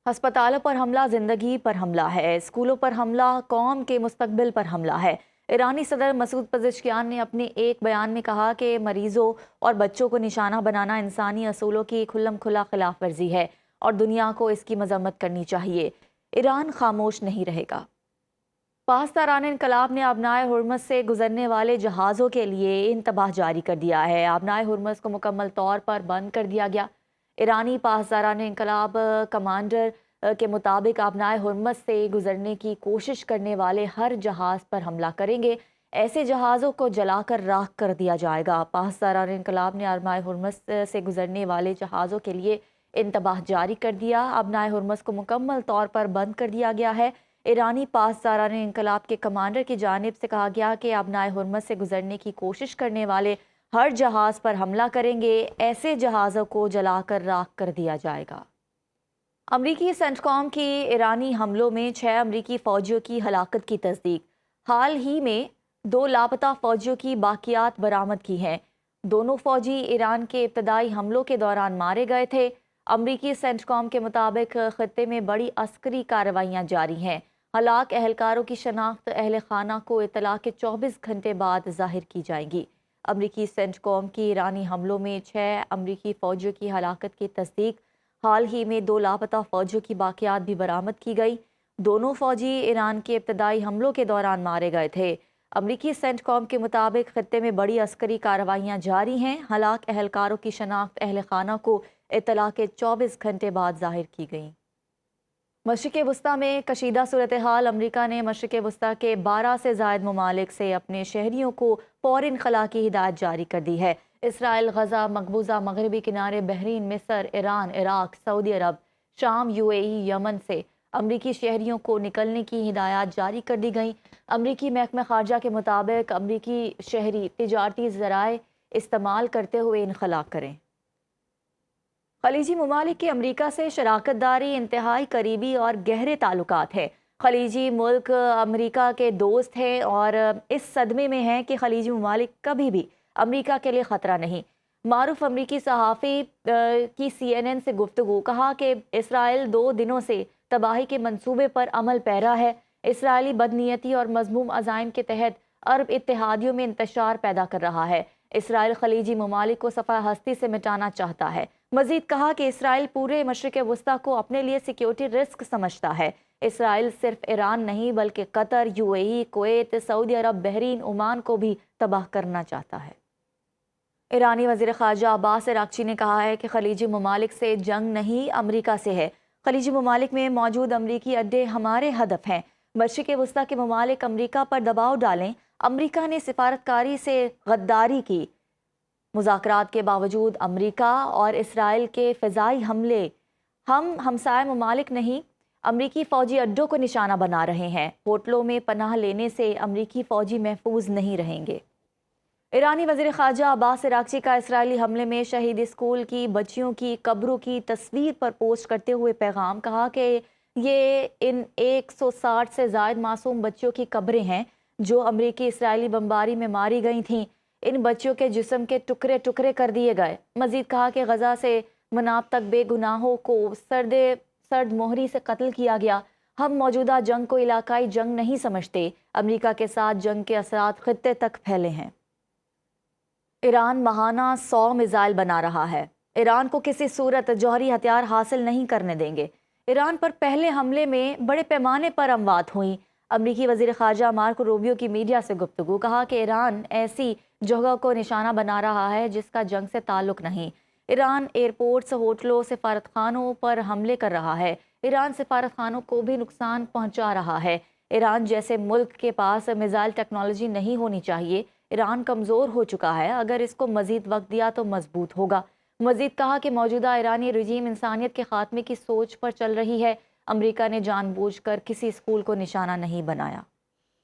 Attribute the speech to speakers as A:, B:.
A: ہسپتالوں پر حملہ زندگی پر حملہ ہے، اسکولوں پر حملہ قوم کے مستقبل پر حملہ ہے۔ ایرانی صدر مسعود پزشکیان نے اپنے ایک بیان میں کہا کہ مریضوں اور بچوں کو نشانہ بنانا انسانی اصولوں کی کھلم کھلا خلاف ورزی ہے اور دنیا کو اس کی مذمت کرنی چاہیے۔ ایران خاموش نہیں رہے گا۔ پاسداران انقلاب نے آبنائے ہرمز سے گزرنے والے جہازوں کے لیے انتباہ جاری کر دیا ہے۔ آبنائے ہرمز کو مکمل طور پر بند کر دیا گیا۔ ایرانی پاسداران انقلاب کمانڈر کے مطابق آبنائے ہرمز سے گزرنے کی کوشش کرنے والے ہر جہاز پر حملہ کریں گے۔ ایسے جہازوں کو جلا کر راکھ کر دیا جائے گا۔ پاسداران انقلاب نے آبنائے ہرمز سے گزرنے والے جہازوں کے لیے انتباہ جاری کر دیا۔ آبنائے ہرمز کو مکمل طور پر بند کر دیا گیا ہے۔ ایرانی پاسداران انقلاب کے کمانڈر کی جانب سے کہا گیا کہ آبنائے ہرمز سے گزرنے کی کوشش کرنے والے ہر جہاز پر حملہ کریں گے۔ ایسے جہازوں کو جلا کر راکھ کر دیا جائے گا۔ امریکی سینٹکام کی ایرانی حملوں میں 6 امریکی فوجیوں کی ہلاکت کی تصدیق۔ حال ہی میں 2 لاپتہ فوجیوں کی باقیات برآمد کی ہیں۔ دونوں فوجی ایران کے ابتدائی حملوں کے دوران مارے گئے تھے۔ امریکی سینٹکام کے مطابق خطے میں بڑی عسکری کارروائیاں جاری ہیں۔ ہلاک اہلکاروں کی شناخت اہل خانہ کو اطلاع کے 24 گھنٹے بعد ظاہر کی جائے گی۔ امریکی سینٹکام کی ایرانی حملوں میں 6 امریکی فوجیوں کی ہلاکت کی تصدیق۔ حال ہی میں 2 لاپتہ فوجیوں کی باقیات بھی برآمد کی گئی۔ دونوں فوجی ایران کے ابتدائی حملوں کے دوران مارے گئے تھے۔ امریکی سینٹکام کے مطابق خطے میں بڑی عسکری کارروائیاں جاری ہیں۔ ہلاک اہلکاروں کی شناخت اہل خانہ کو اطلاع کے 24 گھنٹے بعد ظاہر کی گئی۔ مشرق وسطیٰ میں کشیدہ صورتحال۔ امریکہ نے مشرق وسطیٰ کے 12 سے زائد ممالک سے اپنے شہریوں کو فوری انخلاء کی ہدایت جاری کر دی ہے۔ اسرائیل، غزہ، مقبوضہ مغربی کنارے، بحرین، مصر، ایران، عراق، سعودی عرب، شام، UAE، یمن سے امریکی شہریوں کو نکلنے کی ہدایات جاری کر دی گئیں۔ امریکی محکمہ خارجہ کے مطابق امریکی شہری تجارتی ذرائع استعمال کرتے ہوئے انخلاء کریں۔ خلیجی ممالک کی امریکہ سے شراکت داری انتہائی قریبی اور گہرے تعلقات ہیں۔ خلیجی ملک امریکہ کے دوست ہیں اور اس صدمے میں ہیں کہ خلیجی ممالک کبھی بھی امریکہ کے لیے خطرہ نہیں۔ معروف امریکی صحافی کی CNN سے گفتگو، کہا کہ اسرائیل 2 دنوں سے تباہی کے منصوبے پر عمل پیرا ہے۔ اسرائیلی بدنیتی اور مذموم عزائم کے تحت عرب اتحادیوں میں انتشار پیدا کر رہا ہے۔ اسرائیل خلیجی ممالک کو صفحہ ہستی سے مٹانا چاہتا ہے۔ مزید کہا کہ اسرائیل پورے مشرق وسطیٰ کو اپنے لیے سیکیورٹی رسک سمجھتا ہے۔ اسرائیل صرف ایران نہیں بلکہ قطر، UAE، کویت، سعودی عرب، بحرین، عمان کو بھی تباہ کرنا چاہتا ہے۔ ایرانی وزیر خارجہ عباس عراقچی نے کہا ہے کہ خلیجی ممالک سے جنگ نہیں، امریکہ سے ہے۔ خلیجی ممالک میں موجود امریکی اڈے ہمارے ہدف ہیں۔ مشرق وسطیٰ کے ممالک امریکہ پر دباؤ ڈالیں۔ امریکہ نے سفارتکاری سے غداری کی۔ مذاکرات کے باوجود امریکہ اور اسرائیل کے فضائی حملے، ہم ہمسائے ممالک نہیں، امریکی فوجی اڈوں کو نشانہ بنا رہے ہیں۔ ہوٹلوں میں پناہ لینے سے امریکی فوجی محفوظ نہیں رہیں گے۔ ایرانی وزیر خارجہ عباس عراقچی کا اسرائیلی حملے میں شہید اسکول کی بچیوں کی قبروں کی تصویر پر پوسٹ کرتے ہوئے پیغام، کہا کہ یہ ان 160 سے زائد معصوم بچیوں کی قبریں ہیں جو امریکی اسرائیلی بمباری میں ماری گئی تھیں۔ ان بچیوں کے جسم کے ٹکڑے ٹکڑے کر دیے گئے۔ مزید کہا کہ غزہ سے مناب تک بے گناہوں کو سرد مہری سے قتل کیا گیا۔ ہم موجودہ جنگ کو علاقائی جنگ نہیں سمجھتے۔ امریکہ کے ساتھ جنگ کے اثرات خطے تک پھیلے ہیں۔ ایران ماہانہ 100 میزائل بنا رہا ہے۔ ایران کو کسی صورت جوہری ہتھیار حاصل نہیں کرنے دیں گے۔ ایران پر پہلے حملے میں بڑے پیمانے پر اموات ہوئیں۔ امریکی وزیر خارجہ مارکو روبیو کی میڈیا سے گفتگو، کہا کہ ایران ایسی جگہ کو نشانہ بنا رہا ہے جس کا جنگ سے تعلق نہیں۔ ایران ایئرپورٹس، ہوٹلوں، سفارتخانوں پر حملے کر رہا ہے۔ ایران سفارتخانوں کو بھی نقصان پہنچا رہا ہے۔ ایران جیسے ملک کے پاس میزائل ٹیکنالوجی نہیں ہونی چاہیے۔ ایران کمزور ہو چکا ہے، اگر اس کو مزید وقت دیا تو مضبوط ہوگا۔ مزید کہا کہ موجودہ ایرانی رجیم انسانیت کے خاتمے کی سوچ پر چل رہی ہے۔ امریکہ نے جان بوجھ کر کسی اسکول کو نشانہ نہیں بنایا۔